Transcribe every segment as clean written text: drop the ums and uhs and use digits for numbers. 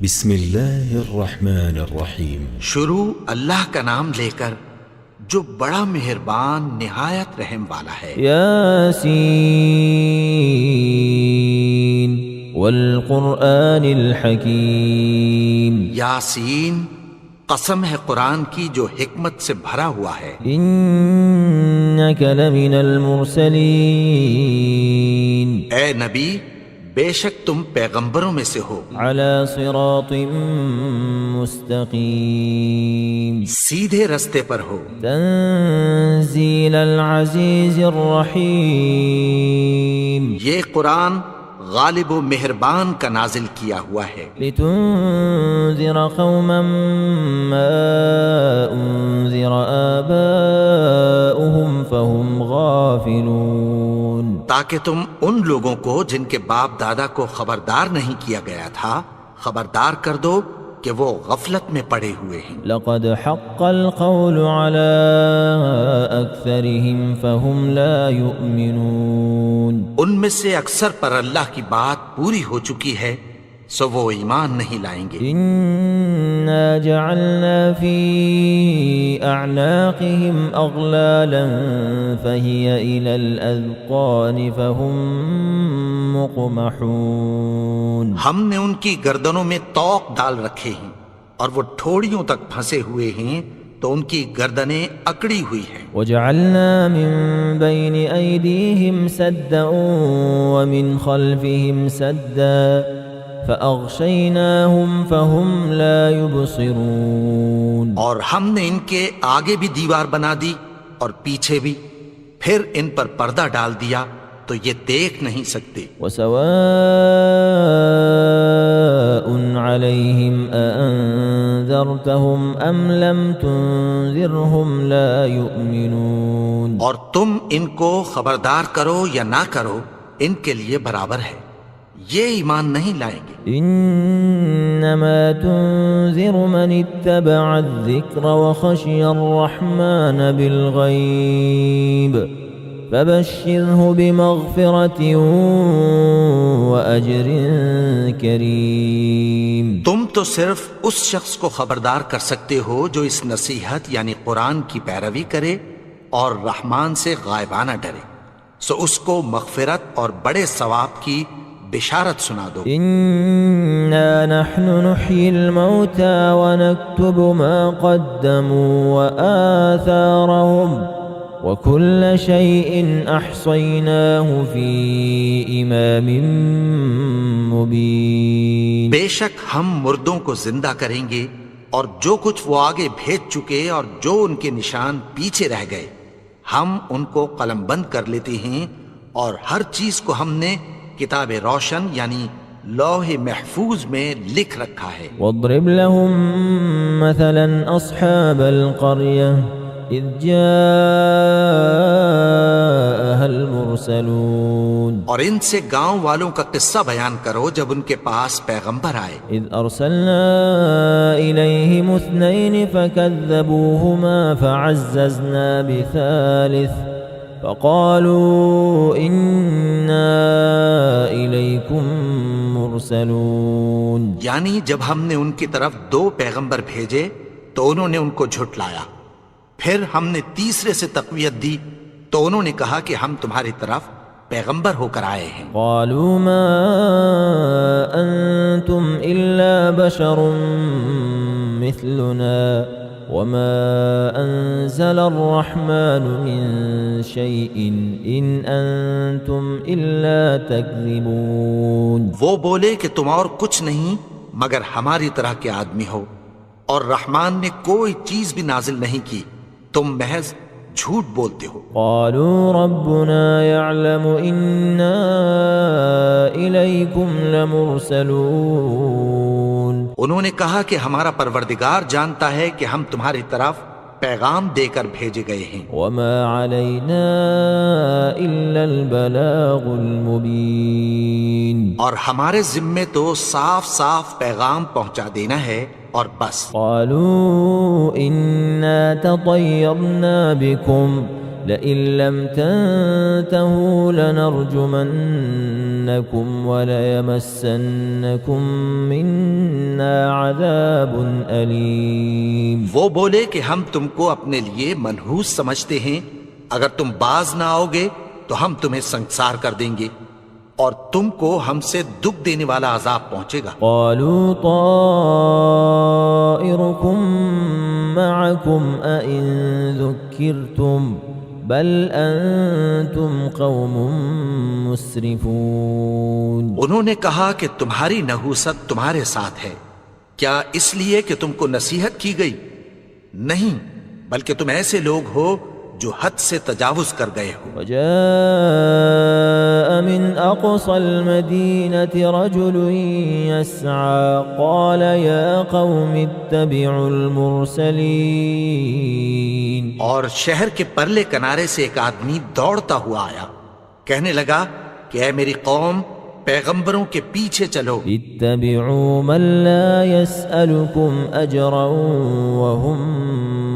بسم اللہ الرحمن الرحیم۔ شروع اللہ کا نام لے کر جو بڑا مہربان نہایت رحم والا ہے۔ یاسین والقرآن الحکیم، یاسین قسم ہے قرآن کی جو حکمت سے بھرا ہوا ہے۔ انک لمن المرسلین، اے نبی بے شک تم پیغمبروں میں سے ہو، علی صراط مستقیم، سیدھے رستے پر ہو۔ تنزیل العزیز الرحیم، یہ قرآن غالب و مہربان کا نازل کیا ہوا ہے، لتنذر قوما ما انذر آباؤهم فهم غافلون، تاکہ تم ان لوگوں کو جن کے باپ دادا کو خبردار نہیں کیا گیا تھا خبردار کر دو کہ وہ غفلت میں پڑے ہوئے ہیں۔ لقد حق القول على أكثرهم فهم لا يؤمنون، ان میں سے اکثر پر اللہ کی بات پوری ہو چکی ہے سو وہ ایمان نہیں لائیں گے۔ إنا جعلنا في أعناقهم أغلالا فهي إلى الأذقان فهم مقمحون، ہم نے ان کی گردنوں میں طوق ڈال رکھے ہیں اور وہ ٹھوڑیوں تک پھنسے ہوئے ہیں تو ان کی گردنیں اکڑی ہوئی ہیں۔ وجعلنا من بين أيديهم سدا ومن خلفهم سدا فأغشيناهم فهم لا يبصرون، اور ہم نے ان کے آگے بھی دیوار بنا دی اور پیچھے بھی، پھر ان پر پردہ ڈال دیا تو یہ دیکھ نہیں سکتے۔ وسواء عليهم أأنذرتهم أم لم تنذرهم لا يؤمنون، اور تم ان کو خبردار کرو یا نہ کرو ان کے لیے برابر ہے، یہ ایمان نہیں لائیں گے۔ إنما تنذر من اتبع الذكر وخشي الرحمن بالغيب فبشره بمغفرة وأجر كريم، تم تو صرف اس شخص کو خبردار کر سکتے ہو جو اس نصیحت یعنی قرآن کی پیروی کرے اور رحمان سے غائبانہ ڈرے، سو اس کو مغفرت اور بڑے ثواب کی بشارت سنا دو۔ إنا نحن نحيي الموتى ونكتب ما قدموا وآثارهم وكل شيء أحصيناه في إمام مبين، بے شک ہم مردوں کو زندہ کریں گے اور جو کچھ وہ آگے بھیج چکے اور جو ان کے نشان پیچھے رہ گئے ہم ان کو قلم بند کر لیتے ہیں، اور ہر چیز کو ہم نے کتاب روشن یعنی لوح محفوظ میں لکھ رکھا ہے۔ واضرب لهم مثلا أصحاب القرية إذ جاءها المرسلون، اور ان سے گاؤں والوں کا قصہ بیان کرو جب ان کے پاس پیغمبر آئے۔ إذ أرسلنا إليهم اثنين فكذبوهما فعززنا بثالث فقالوا إنا إليكم مرسلون، یعنی جب ہم نے ان کی طرف دو پیغمبر بھیجے تو انہوں نے ان کو جھٹلایا، پھر ہم نے تیسرے سے تقویت دی تو انہوں نے کہا کہ ہم تمہاری طرف پیغمبر ہو کر آئے ہیں۔ قالوا ما أنتم إلا بشر مثلنا وما أنزل الرحمن من شيء إن أنتم إلا تكذبون، وہ بولے کہ تم اور کچھ نہیں مگر ہماری طرح کے آدمی ہو، اور رحمان نے کوئی چیز بھی نازل نہیں کی، تم محض جھوٹ بولتے ہو۔ قالوا ربنا يعلم إنا إليكم لمرسلون، انہوں نے کہا کہ ہمارا پروردگار جانتا ہے کہ ہم تمہاری طرف پیغام دے کر بھیجے گئے ہیں، وما علينا إلا البلاغ المبين، اور ہمارے ذمے تو صاف صاف پیغام پہنچا دینا ہے اور بس۔ قالوا إنا تطيرنا بكم لئن لم تنتهوا لنرجمنكم وليمسنكم منا عذاب أليم. وہ بولے کہ ہم تم کو اپنے لیے منحوس سمجھتے ہیں، اگر تم باز نہ آؤ گے تو ہم تمہیں سنگسار کر دیں گے اور تم کو ہم سے دکھ دینے والا عذاب پہنچے گا. قالوا طائركم معكم أئن ذكرتم بل أنتم قوم مسرفون. انہوں نے کہا کہ تمہاری نحوست تمہارے ساتھ ہے، کیا اس لیے کہ تم کو نصیحت کی گئی؟ نہیں، بلکہ تم ایسے لوگ ہو جو حد سے تجاوز کر گئے ہو. وجاء من أقصى المدينة رجل يسعى قال يا قوم اتبعوا المرسلين. اور شہر کے پرلے کنارے سے ایک آدمی دوڑتا ہوا آیا، کہنے لگا کہ اے میری قوم، پیغمبروں کے پیچھے چلو. اتبعوا من لا يسألكم أجرا وهم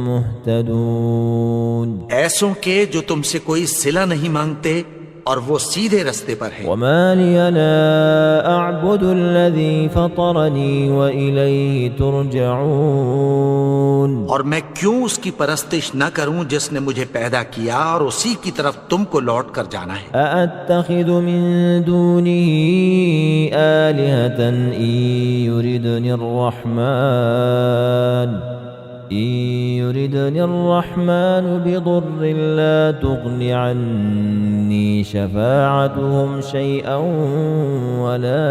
مهتدون. ایسوں کے جو تم سے کوئی صلہ نہیں مانگتے اور وہ سیدھے رستے پر ہیں. وما لي لا أعبد الذي فطرني وإليه ترجعون. اور میں کیوں اس کی پرستش نہ کروں جس نے مجھے پیدا کیا اور اسی کی طرف تم کو لوٹ کر جانا ہے. أأتخذ من دونه آلهة إن يردني الرحمن بضر لا تغن عني شفاعتهم شيئا ولا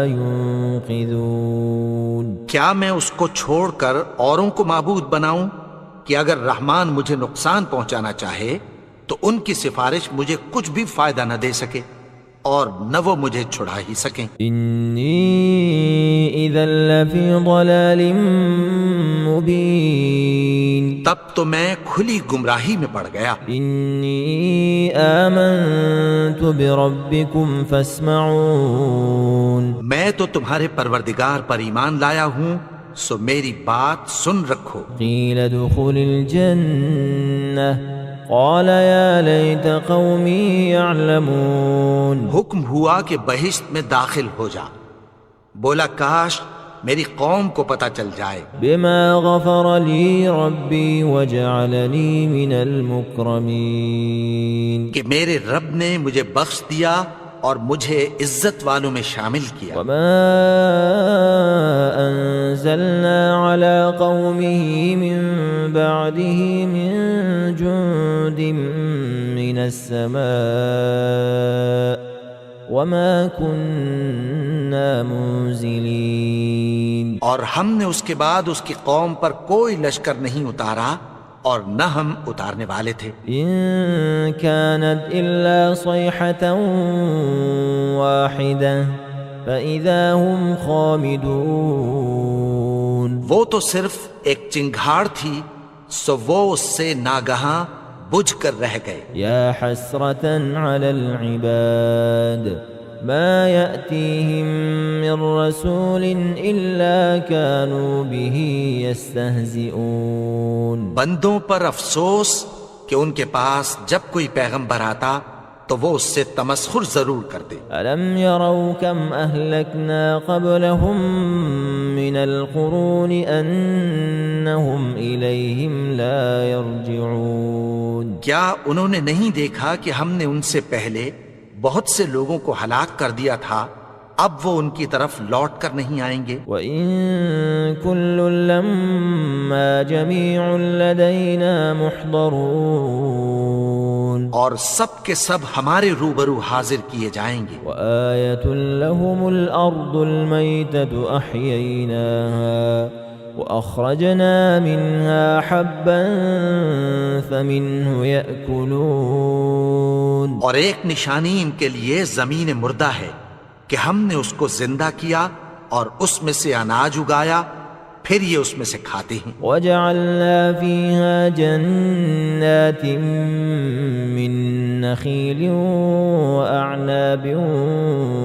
ينقذون. کیا میں اس کو چھوڑ کر اوروں کو معبود بناؤں کہ اگر رحمان مجھے نقصان پہنچانا چاہے تو ان کی سفارش مجھے کچھ بھی فائدہ نہ دے سکے اور نہ وہ مجھے چھڑا ہی سکیں. إني إذا لفي ضلال مبين. تب تو میں کھلی گمراہی میں پڑ گیا. إني آمنت بربكم فاسمعون. میں تو تمہارے پروردگار پر ایمان لایا ہوں، سو میری بات سن رکھو. قيل ادخل الجنة قال يا ليت قومي يعلمون. حکم ہوا کہ بہشت میں داخل ہو جا. بولا کاش میری قوم کو پتہ چل جائے. بما غفر لي ربي وجعلني من المكرمين. کہ میرے رب نے مجھے بخش دیا اور مجھے عزت والوں میں شامل کیا. وما أنزلنا على قومه من بعده من جند من السماء وما كنا منزلين. اور ہم نے اس کے بعد اس کی قوم پر کوئی لشکر نہیں اتارا اور نہ ہم اتارنے والے تھے. إن كانت إلا صيحة واحدة فإذا هم خامدون. وہ تو صرف ایک چنگھاڑ تھی، سو وہ اس سے ناگہاں بجھ کر رہ گئے. يا حسرة على العباد ما يأتيهم من رسول إلا كانوا به يستهزئون. بندوں پر افسوس کہ ان کے پاس جب کوئی پیغمبر آتا تو وہ اس سے تمسخر ضرور کرتے. ألم يروا كم أهلكنا قبلهم من القرون أنهم إليهم لا يرجعون. کیا انہوں نے نہیں دیکھا کہ ہم نے ان سے پہلے بہت سے لوگوں کو ہلاک کر دیا تھا، اب وہ ان کی طرف لوٹ کر نہیں آئیں گے. وَإِن كُلٌّ لَمَّا جَمِيعٌ لَدَيْنَا مُحْضَرُونَ. اور سب کے سب ہمارے روبرو حاضر کیے جائیں گے. وَآيَةٌ لَهُمُ الْأَرْضُ الْمَيْتَةُ أَحْيَيْنَاهَا وَأَخْرَجْنَا مِنْهَا حَبًّا فَمِنْهُ يَأْكُلُونَ. اور ایک نشانی ان کے لیے زمین مردہ ہے کہ ہم نے اس کو زندہ کیا اور اس میں سے اناج اگایا، پھر یہ اس میں سے کھاتے ہیں. وَجَعَلْنَا فِيهَا جَنَّاتٍ مِّن نَخِيلٍ وَأَعْنَابٍ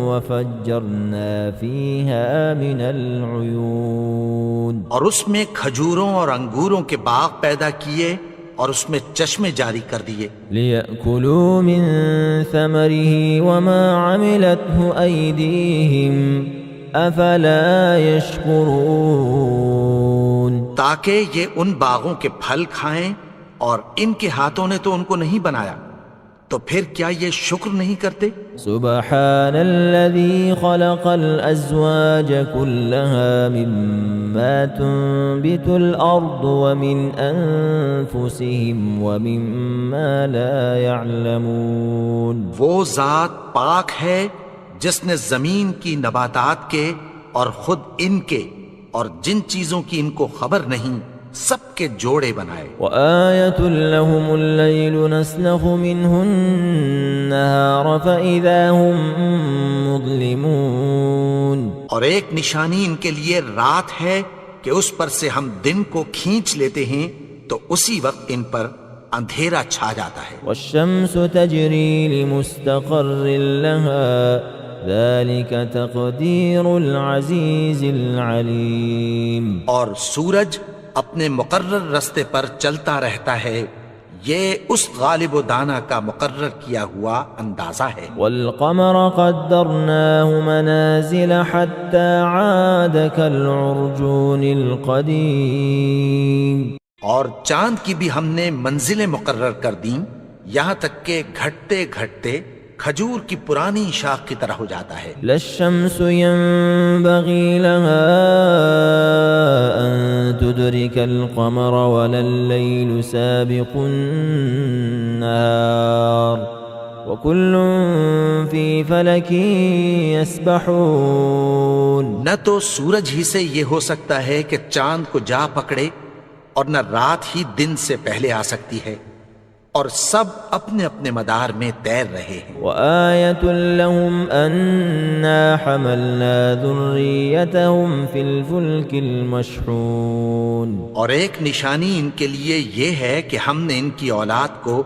وَفَجَّرْنَا فِيهَا مِنَ الْعُيُونِ. اور اس میں کھجوروں اور انگوروں کے باغ پیدا کیے اور اس میں چشمے جاری کر دیے. لِيَأْكُلُوا مِن ثَمَرِهِ وَمَا عَمِلَتْهُ أَيْدِيهِمْ أَفَلَا يَشْكُرُونَ. تاکہ یہ ان باغوں کے پھل کھائیں، اور ان کے ہاتھوں نے تو ان کو نہیں بنایا، تو پھر کیا یہ شکر نہیں کرتے؟ سبحان الذي خلق الأزواج كلها مما تنبت الأرض ومن أنفسهم ومما لا يعلمون. وہ ذات پاک ہے جس نے زمین کی نباتات کے اور خود ان کے اور جن چیزوں کی ان کو خبر نہیں سب کے جوڑے بنائے. وآية لهم الليل نسلخ منه النهار فإذا هم مظلمون. اور ایک نشانی ان کے لیے رات ہے کہ اس پر سے ہم دن کو کھینچ لیتے ہیں تو اسی وقت ان پر اندھیرا چھا جاتا ہے. والشمس تجري لمستقر لها ذلك تقدير العزيز العليم. اور سورج اپنے مقرر رستے پر چلتا رہتا ہے، یہ اس غالب و دانا کا مقرر کیا ہوا اندازہ ہے. والقمر قدرناه منازل حتى عاد كالعرجون القديم. اور چاند کی بھی ہم نے منزلیں مقرر کر دیں یہاں تک کہ گھٹتے گھٹتے کھجور کی پرانی شاخ کی طرح ہو جاتا ہے. لا الشمس ينبغي لها أن تدرك القمر ولا الليل سابق النهار وكل في فلك يسبحون. نہ تو سورج ہی سے یہ ہو سکتا ہے کہ چاند کو جا پکڑے، اور نہ رات ہی دن سے پہلے آ سکتی ہے، اور سب اپنے اپنے مدار میں تیر رہے ہیں. وآية لهم أنا حملنا ذريتهم في الفلك المشحون. اور ایک نشانی ان کے لیے یہ ہے کہ ہم نے ان کی اولاد کو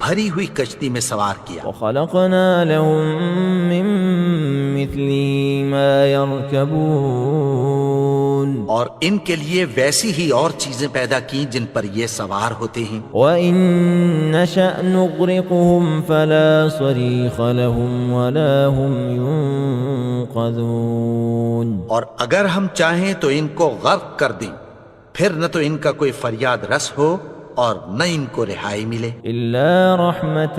بھری ہوئی کشتی میں سوار کیا. وخلقنا لهم من مثله ما يركبون. اور ان کے لیے ویسی ہی اور چیزیں پیدا کی جن پر یہ سوار ہوتے ہیں. وَإِن نَّشَأْ نُغْرِقْهُمْ فَلَا صَرِيخَ لَهُمْ وَلَا هُمْ يُنقَذُونَ. اور اگر ہم چاہیں تو ان کو غرق کر دیں، پھر نہ تو ان کا کوئی فریاد رس ہو اور نہ ان کو رہائی ملے. إِلَّا رَحْمَةً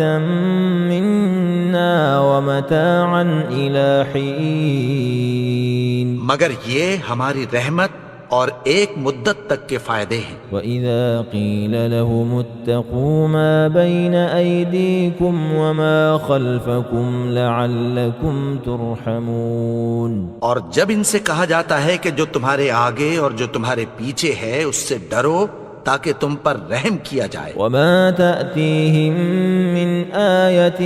مِنَّا وَمَتَاعًا إِلَى حِينٍ. مگر یہ ہماری رحمت اور ایک مدت تک کے فائدے ہیں. وَإِذَا قِيلَ لَهُمُ اتَّقُوا مَا بَيْنَ أَيْدِيكُمْ وَمَا خَلْفَكُمْ لَعَلَّكُمْ تُرْحَمُونَ. اور جب ان سے کہا جاتا ہے کہ جو تمہارے آگے اور جو تمہارے پیچھے ہے اس سے ڈرو تاکہ تم پر رحم کیا جائے. وَمَا تَأْتِيهِم مِّنْ آيَةٍ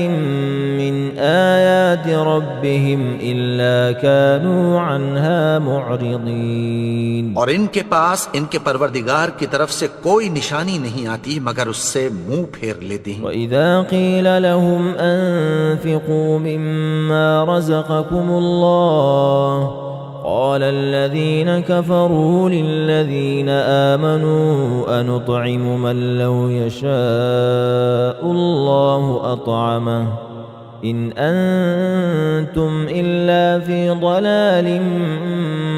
مِّنْ آيَاتِ رَبِّهِمْ إِلَّا كَانُوا عَنْهَا مُعْرِضِينَ. اور ان کے پاس ان کے پروردگار کی طرف سے کوئی نشانی نہیں آتی مگر اس سے منہ پھیر لیتے ہیں. وَإِذَا قِيلَ لَهُمْ أَنفِقُوا مِمَّا رَزَقَكُمُ اللَّهُ قال الذين كفروا للذين آمنوا أنطعم من لو يشاء الله أطعمه إن أنتم إلا في ضلال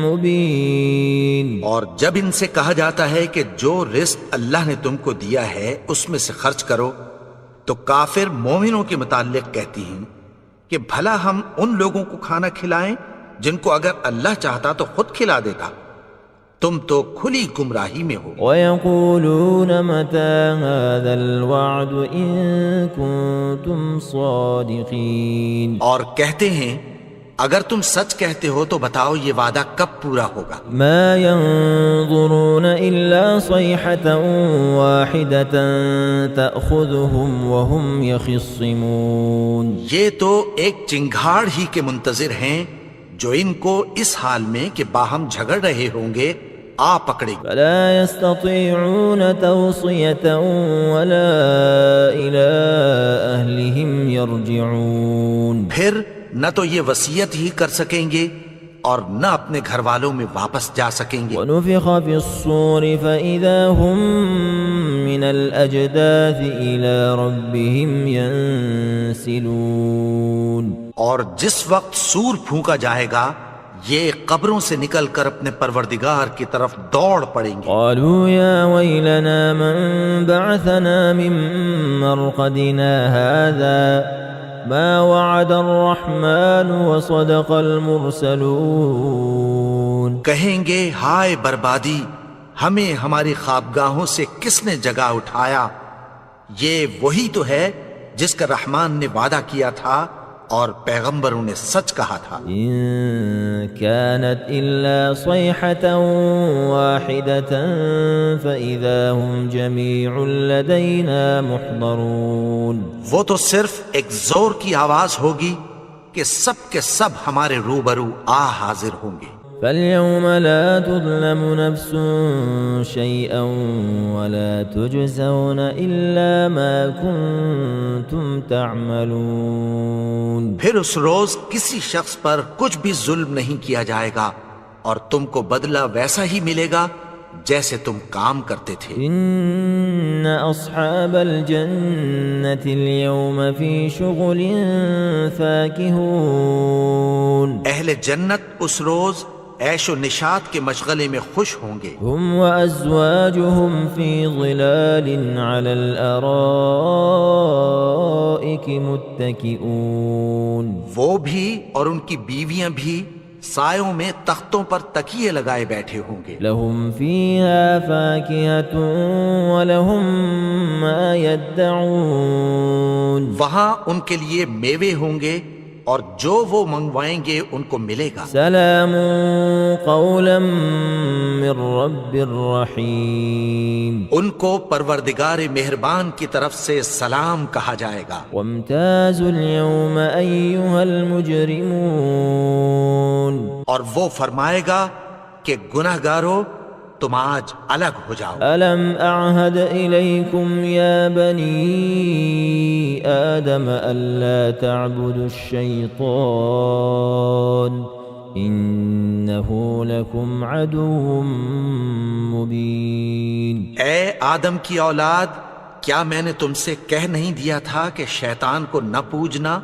مبين. اور جب ان سے کہا جاتا ہے کہ جو رزق اللہ نے تم کو دیا ہے اس میں سے خرچ کرو، تو کافر مومنوں کے متعلق کہتی ہیں کہ بھلا ہم ان لوگوں کو کھانا کھلائیں جن کو اگر اللہ چاہتا تو خود کھلا دیتا. تم تو کھلی گمراہی میں ہو. وَيَقُولُونَ مَتَى هَذَا الْوَعْدُ إِن كُنتُمْ صَادِقِينَ. اور کہتے ہیں اگر تم سچ کہتے ہو تو بتاؤ یہ وعدہ کب پورا ہوگا. مَا يَنظُرُونَ إِلَّا صَيْحَةً وَاحِدَةً تَأْخُذُهُمْ وَهُمْ يَخِصِّمُونَ. یہ تو ایک چنگھاڑ ہی کے منتظر ہیں جو ان کو اس حال میں کہ باہم جھگڑ رہے ہوں گے آ پکڑے. فَلَا يَسْتَطِيعُونَ تَوْصِيَةً وَلَا إِلَىٰ أَهْلِهِمْ يَرْجِعُونَ. پھر نہ تو یہ وصیت ہی کر سکیں گے اور نہ اپنے گھر والوں میں واپس جا سکیں گے. وَنُفِخَ فِي الصُّورِ فَإِذَا هُم مِّنَ الْأَجْدَاثِ إِلَىٰ رَبِّهِمْ يَنسِلُونَ. اور جس وقت سور پھونکا جائے گا یہ قبروں سے نکل کر اپنے پروردگار کی طرف دوڑ پڑیں گے. قالوا يا ويلنا من بعثنا من مرقدنا هذا ما وعد الرحمن وصدق المرسلون. کہیں گے ہائے بربادی، ہمیں ہماری خوابگاہوں سے کس نے جگا اٹھایا؟ یہ وہی تو ہے جس کا رحمان نے وعدہ کیا تھا اور پیغمبروں نے سچ کہا تھا. إن كانت إلا صيحة واحدة فإذا هم جميع لدينا محضرون. وہ تو صرف ایک زور کی آواز ہوگی کہ سب کے سب ہمارے روبرو حاضر ہوں گے. فاليوم لا تظلم نفس شيئا ولا تجزون إلا ما كنتم تعملون. پھر اس روز کسی شخص پر کچھ بھی ظلم نہیں کیا جائے گا اور تم کو بدلہ ویسا ہی ملے گا جیسے تم کام کرتے تھے. إن أصحاب الجنة اليوم في شغل فاكهون. اہل جنت اس روز عیش و نشاط کے مشغلے میں خوش ہوں گے. هم وأزواجهم في ظلال على الأرائك متكئون. وہ بھی اور ان کی بیویاں بھی سایوں میں تختوں پر تکیے لگائے بیٹھے ہوں گے. لهم فيها فاكهة ولهم ما يدعون. وہاں ان کے لیے میوے ہوں گے اور جو وہ منگوائیں گے ان کو ملے گا. سلام قولا من رب الرحیم. ان کو پروردگار مہربان کی طرف سے سلام کہا جائے گا. وامتازوا اليوم أيها المجرمون. اور وہ فرمائے گا کہ گناہگارو تم آج الگ ہو جاؤ. ألم أعهد إليكم يا بني آدم ألا تعبدوا الشيطان إنه لكم عدو مبين. اے آدم کی اولاد، کیا میں نے تم سے کہہ نہیں دیا تھا کہ شیطان کو نہ پوجنا؟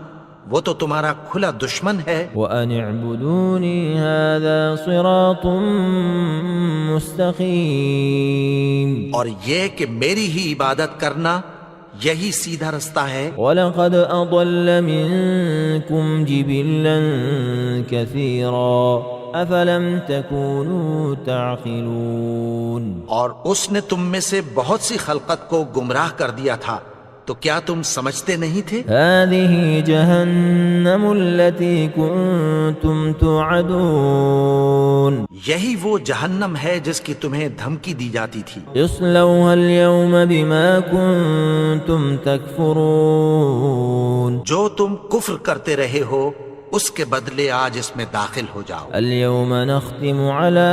وہ تو تمہارا کھلا دشمن ہے. وَأَنِ اعْبُدُونِي هَذَا صِرَاطٌ مُسْتَقِيمٌ. اور یہ کہ میری ہی عبادت کرنا یہی سیدھا رستہ ہے. وَلَقَدْ أَضَلَّ مِنكُمْ جِبِلًّا كَثِيرًا أَفَلَمْ تَكُونُوا تَعْقِلُونَ. اور اس نے تم میں سے بہت سی خلقت کو گمراہ کر دیا تھا، تو کیا تم سمجھتے نہیں تھے؟ هذه جهنم التي كنتم توعدون. یہی وہ جہنم ہے جس کی تمہیں دھمکی دی جاتی تھی. اصلوها اليوم بما كنتم تكفرون. جو تم کفر کرتے رہے ہو اس کے بدلے آج اس میں داخل ہو جاؤ. اليوم نختم على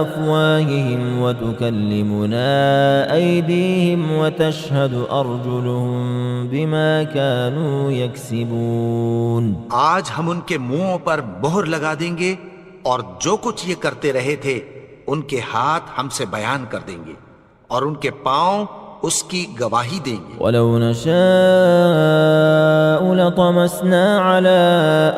أفواههم وتكلمنا أيديهم وتشهد أرجلهم بما كانوا يكسبون. آج ہم ان کے منہوں پر مہر لگا دیں گے اور جو کچھ یہ کرتے رہے تھے ان کے ہاتھ ہم سے بیان کر دیں گے اور ان کے پاؤں اس کی گواہی دیں گے. ولو نشاء لطمسنا على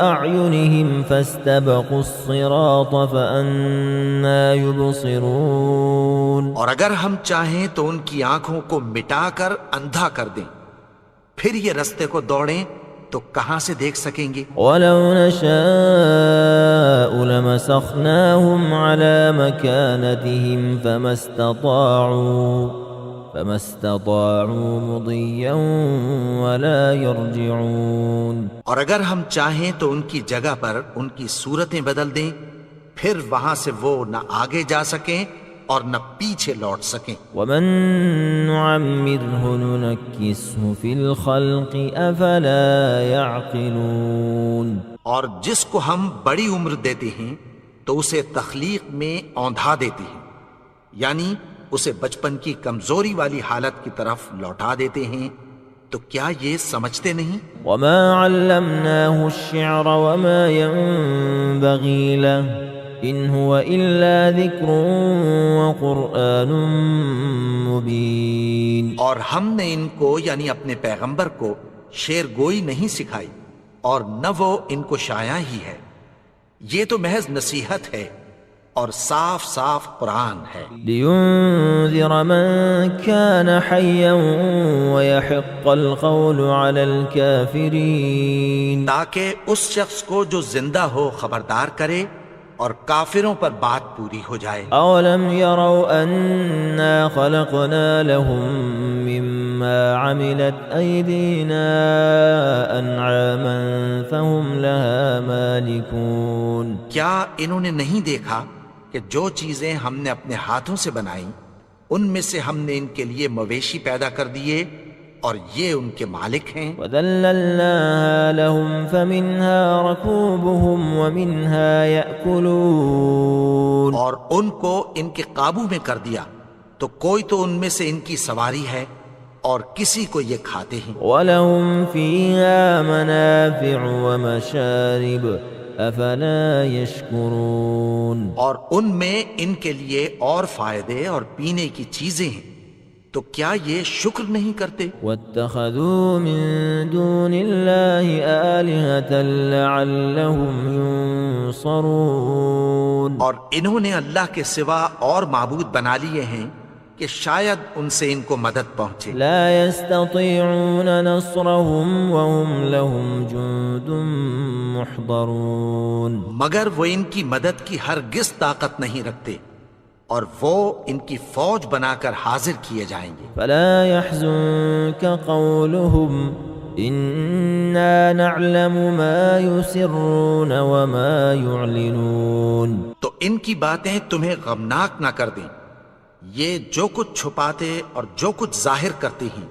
أعينهم فاستبقوا الصراط فأنا يبصرون. اور اگر ہم چاہیں تو ان کی آنکھوں کو مٹا کر اندھا کر دیں، پھر یہ رستے کو دوڑیں تو کہاں سے دیکھ سکیں گے. ولو نشاء لمسخناهم على مكانتهم فما استطاعوا مضيا ولا يرجعون. اور اگر ہم چاہیں تو ان کی جگہ پر ان کی صورتیں بدل دیں، پھر وہاں سے وہ نہ آگے جا سکیں اور نہ پیچھے لوٹ سکیں. ومن نعمره ننكسه في الخلق افلا يعقلون. اور جس کو ہم بڑی عمر دیتے ہیں تو اسے تخلیق میں اوندھا دیتے ہیں، یعنی اسے بچپن کی کمزوری والی حالت کی طرف لوٹا دیتے ہیں. تو کیا یہ سمجھتے نہیں؟ وما علمناه الشعر وما ينبغي له إن هو إلا ذكر وقرآن مبين. اور ہم نے ان کو یعنی اپنے پیغمبر کو شعر گوئی نہیں سکھائی اور نہ وہ ان کو شایا ہی ہے. یہ تو محض نصیحت ہے اور صاف صاف قرآن ہے، لينذر من كان حيا ويحق القول على الكافرين تاکہ اس شخص کو جو زندہ ہو خبردار کرے اور کافروں پر بات پوری ہو جائے۔ أولم يروا أنا خلقنا لهم مما عملت أيدينا أنعاما فهم لها مالكون کیا انہوں نے نہیں دیکھا کہ جو چیزیں ہم نے اپنے ہاتھوں سے بنائیں ان میں سے ہم نے ان کے لیے مویشی پیدا کر دیے اور یہ ان کے مالک ہیں۔ وذللناها لهم فمنها ركوبهم ومنها يأكلون اور ان کو ان کے قابو میں کر دیا تو کوئی تو ان میں سے ان کی سواری ہے اور کسی کو یہ کھاتے ہیں۔ ولهم فيها منافع ومشارب افلا يشكرون اور ان میں ان کے لیے اور فائدے اور پینے کی چیزیں ہیں، تو کیا یہ شکر نہیں کرتے؟ واتخذوا من دون الله آلهة لعلهم ينصرون اور انہوں نے اللہ کے سوا اور معبود بنا لیے ہیں کہ شاید ان سے ان کو مدد پہنچے۔ لا يستطيعون نصرهم وهم لهم جند محضرون مگر وہ ان کی مدد کی ہرگز طاقت نہیں رکھتے اور وہ ان کی فوج بنا کر حاضر کیے جائیں گے۔ فلا يحزنك قولهم إنا نعلم ما يسرون وما يعلنون تو ان کی باتیں تمہیں غمناک نہ کر دیں، یہ جو کچھ چھپاتے اور جو کچھ ظاہر کرتے ہیں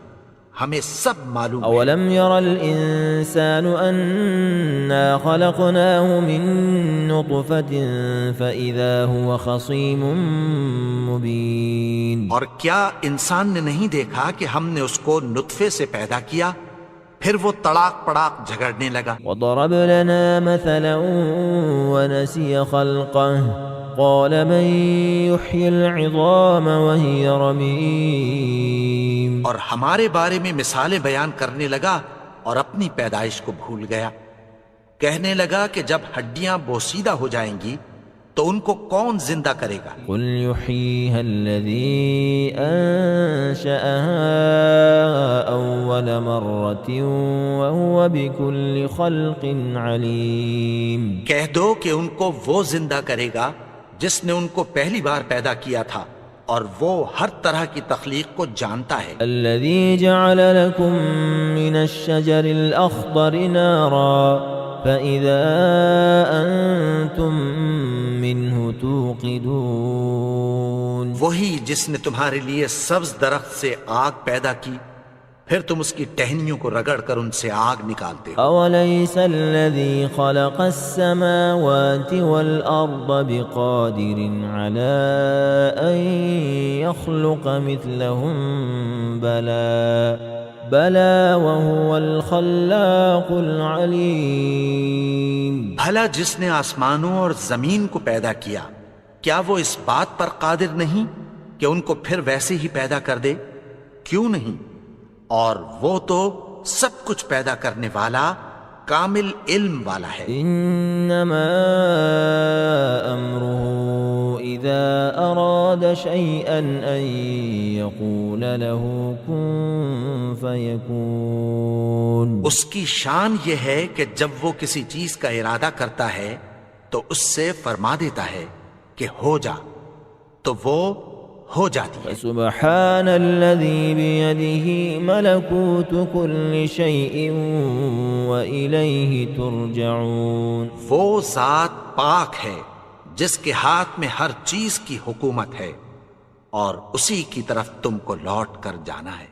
ہمیں سب معلوم ہے۔ أولم ير الإنسان أنا خلقناه من نطفة فإذا هو خصيم مبين اور کیا انسان نے نہیں دیکھا کہ ہم نے اس کو نطفے سے پیدا کیا پھر وہ تڑاک پڑاک جھگڑنے لگا۔ وضرب لنا مثلا ونسي خلقه قال من يحيي العظام وهي رميم اور ہمارے بارے میں مثالیں بیان کرنے لگا اور اپنی پیدائش کو بھول گیا، کہنے لگا کہ جب ہڈیاں بوسیدہ ہو جائیں گی تو ان کو کون زندہ کرے گا؟ قل يحييها الذي أنشأها أول مرة وهو بكل خلق عليم کہہ دو کہ ان کو وہ زندہ کرے گا جس نے ان کو پہلی بار پیدا کیا تھا اور وہ ہر طرح کی تخلیق کو جانتا ہے۔ الذي جعل لكم من الشجر الأخضر نارا فإذا أنتم منه توقدون وہی جس نے تمہارے لیے سبز درخت سے آگ پیدا کی پھر تم اس کی ٹہنیوں کو رگڑ کر ان سے آگ نکالتے ہو۔ أوليس الذي خلق السماوات والأرض بقادر على أن يخلق مثلهم بلى وهو الخلاق العليم بھلا جس نے آسمانوں اور زمین کو پیدا کیا کیا وہ اس بات پر قادر نہیں کہ ان کو پھر ویسے ہی پیدا کر دے؟ کیوں نہیں؟ اور وہ تو سب کچھ پیدا کرنے والا کامل علم والا ہے۔ انما امره اذا اراد شيئا ان يقول له كن فيكون اس کی شان یہ ہے کہ جب وہ کسی چیز کا ارادہ کرتا ہے تو اس سے فرما دیتا ہے کہ ہو جا، تو وہ ہو جاتی ہے۔ سبحان الذي بيده ملكوت كل شيء وإليه ترجعون وہ ذات پاک ہے جس کے ہاتھ میں ہر چیز کی حکومت ہے اور اسی کی طرف تم کو لوٹ کر جانا ہے۔